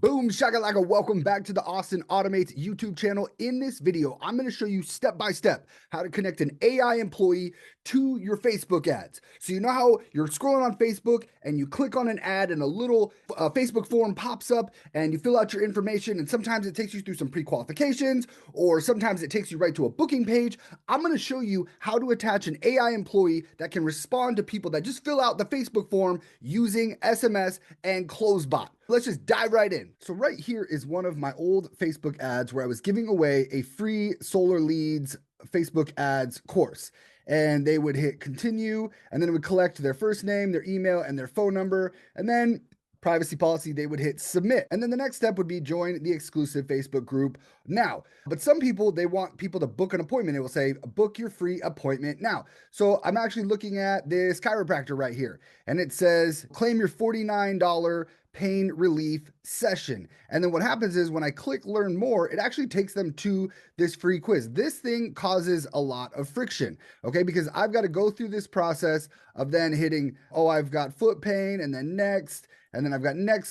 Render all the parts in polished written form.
Boom, shakalaka, welcome back to the Austin Automates YouTube channel. In this video, I'm going to show you step by step how to connect an AI employee to your Facebook ads. So you know how you're scrolling on Facebook and you click on an ad and a little Facebook form pops up and you fill out your information, and sometimes it takes you through some pre-qualifications or sometimes it takes you right to a booking page. I'm going to show you how to attach an AI employee that can respond to people that just fill out the Facebook form using SMS and closebot. Let's just dive right in. So right here is one of my old Facebook ads where I was giving away a free solar leads Facebook ads course. And they would hit continue, and then it would collect their first name, their email, and their phone number. And then privacy policy, they would hit submit. And then the next step would be join the exclusive Facebook group now. But some people, they want people to book an appointment. It will say, book your free appointment now. So I'm actually looking at this chiropractor right here, and it says, claim your $49 pain relief session. And then what happens is when I click learn more, it actually takes them to this free quiz. This thing causes a lot of friction, okay? Because I've got to go through this process of then hitting, oh, I've got foot pain, and then next, and then I've got neck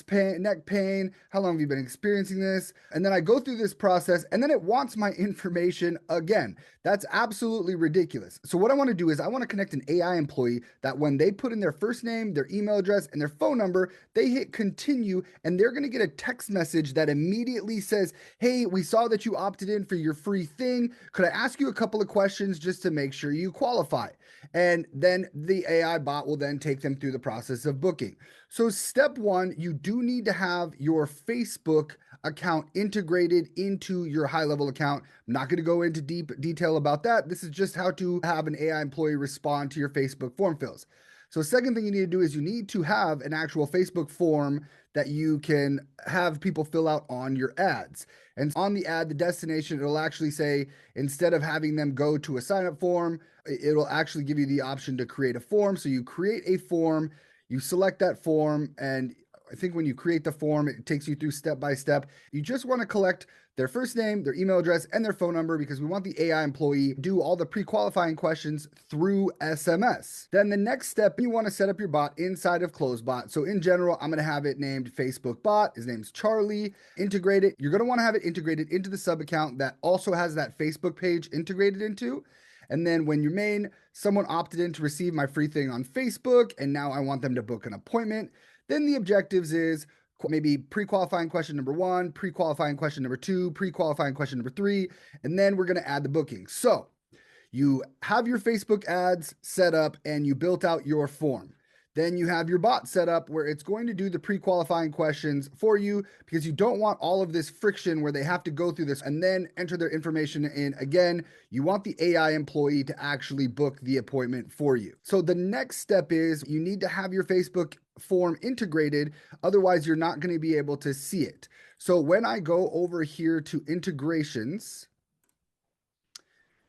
pain. How long have you been experiencing this? And then I go through this process, and then it wants my information again. That's absolutely ridiculous. So what I want to do is I want to connect an AI employee that when they put in their first name, their email address, and their phone number, they hit continue, and they're going to get a text message that immediately says, hey, we saw that you opted in for your free thing. Could I ask you a couple of questions just to make sure you qualify? And then the AI bot will then take them through the process of booking. So step one, you do need to have your Facebook account integrated into your high-level account. I'm not going to go into deep detail about that. This is just how to have an AI employee respond to your Facebook form fills. So second thing you need to do is you need to have an actual Facebook form that you can have people fill out on your ads. And on the ad, the destination, it'll actually say, instead of having them go to a sign-up form, it'll actually give you the option to create a form. So you create a form, you select that form, and I think when you create the form, it takes you through step by step. You just want to collect their first name, their email address, and their phone number because we want the AI employee to do all the pre-qualifying questions through SMS. Then the next step, you want to set up your bot inside of closebot. So in general, I'm going to have it named Facebook bot. His name's Charlie. Integrate it. You're going to want to have it integrated into the sub account that also has that Facebook page integrated into. And then when your main, someone opted in to receive my free thing on Facebook, and now I want them to book an appointment. Then the objectives is maybe pre-qualifying question number 1, pre-qualifying question number 2, pre-qualifying question number 3, and then we're going to add the booking. So you have your Facebook ads set up and you built out your form. Then you have your bot set up where it's going to do the pre-qualifying questions for you because you don't want all of this friction where they have to go through this and then enter their information in again. You want the AI employee to actually book the appointment for you. So the next step is you need to have your Facebook form integrated. Otherwise, you're not going to be able to see it. So when I go over here to integrations,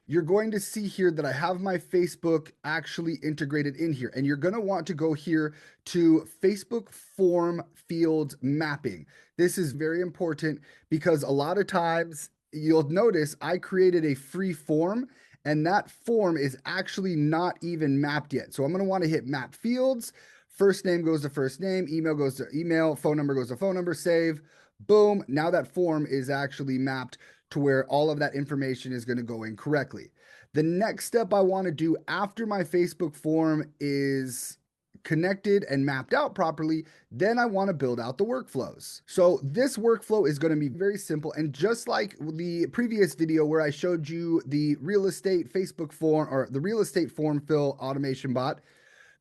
you're going to see here that I have my Facebook actually integrated in here. And you're going to want to go here to Facebook form fields mapping. This is very important because a lot of times you'll notice I created a free form and that form is actually not even mapped yet. So I'm going to want to hit map fields. First name goes to first name, email goes to email, phone number goes to phone number, save. Boom. Now that form is actually mapped to where all of that information is going to go in correctly. The next step I want to do after my Facebook form is connected and mapped out properly, then I want to build out the workflows. So this workflow is going to be very simple. And just like the previous video where I showed you the real estate Facebook form or the real estate form fill automation bot,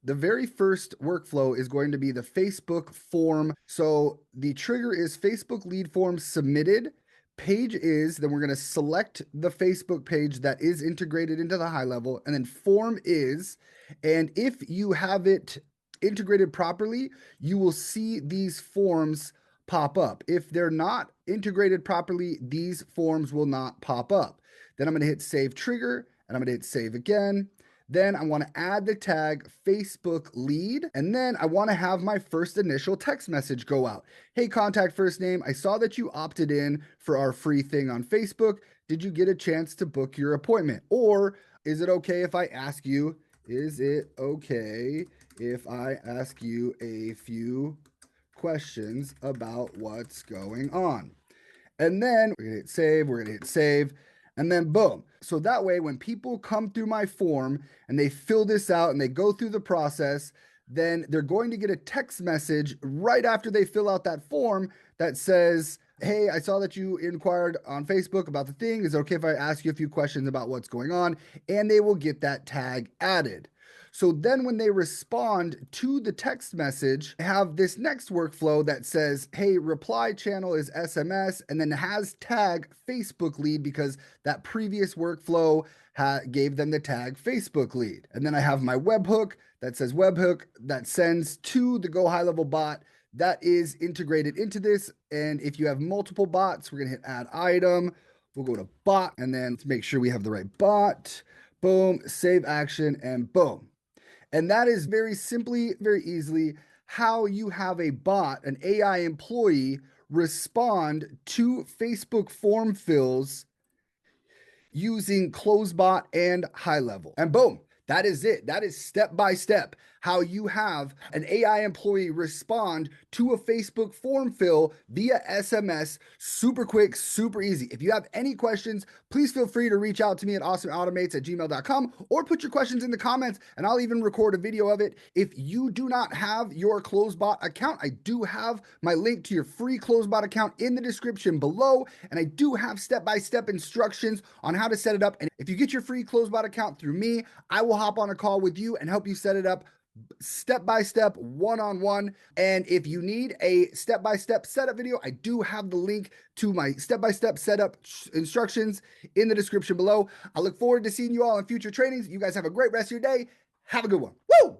the very first workflow is going to be the Facebook form. So the trigger is Facebook lead form submitted. Page is, then we're going to select the Facebook page that is integrated into the high level, and then form is, and if you have it integrated properly, you will see these forms pop up. If they're not integrated properly, these forms will not pop up. Then I'm going to hit save trigger, and I'm going to hit save again. Then I want to add the tag Facebook lead, and then I want to have my first initial text message go out. Hey, contact first name, I saw that you opted in for our free thing on Facebook. Did you get a chance to book your appointment? Or is it okay if I ask you, a few questions about what's going on. And then we're gonna hit save, we're gonna hit save, and then boom. So that way, when people come through my form and they fill this out and they go through the process, then they're going to get a text message right after they fill out that form that says, hey, I saw that you inquired on Facebook about the thing. Is it okay if I ask you a few questions about what's going on? And they will get that tag added. So then when they respond to the text message, have this next workflow that says, hey, reply channel is SMS, and then has tag Facebook lead because that previous workflow gave them the tag Facebook lead. And then I have my webhook that says webhook that sends to the Go High Level bot that is integrated into this. And if you have multiple bots, we're gonna hit add item. We'll go to bot and then let's make sure we have the right bot. Boom, save action, and boom. And that is very simply, very easily how you have a bot, an AI employee, respond to Facebook form fills using closebot and high level. And boom, that is it. That is step by step how you have an AI employee respond to a Facebook form fill via SMS, super quick, super easy. If you have any questions, please feel free to reach out to me at austinautomates@gmail.com or put your questions in the comments and I'll even record a video of it. If you do not have your closebot account, I do have my link to your free closebot account in the description below, and I do have step-by-step instructions on how to set it up. And if you get your free closebot account through me, I will hop on a call with you and help you set it up step-by-step, one-on-one. And if you need a step-by-step setup video, I do have the link to my step-by-step setup instructions in the description below. I look forward to seeing you all in future trainings. You guys have a great rest of your day. Have a good one. Woo!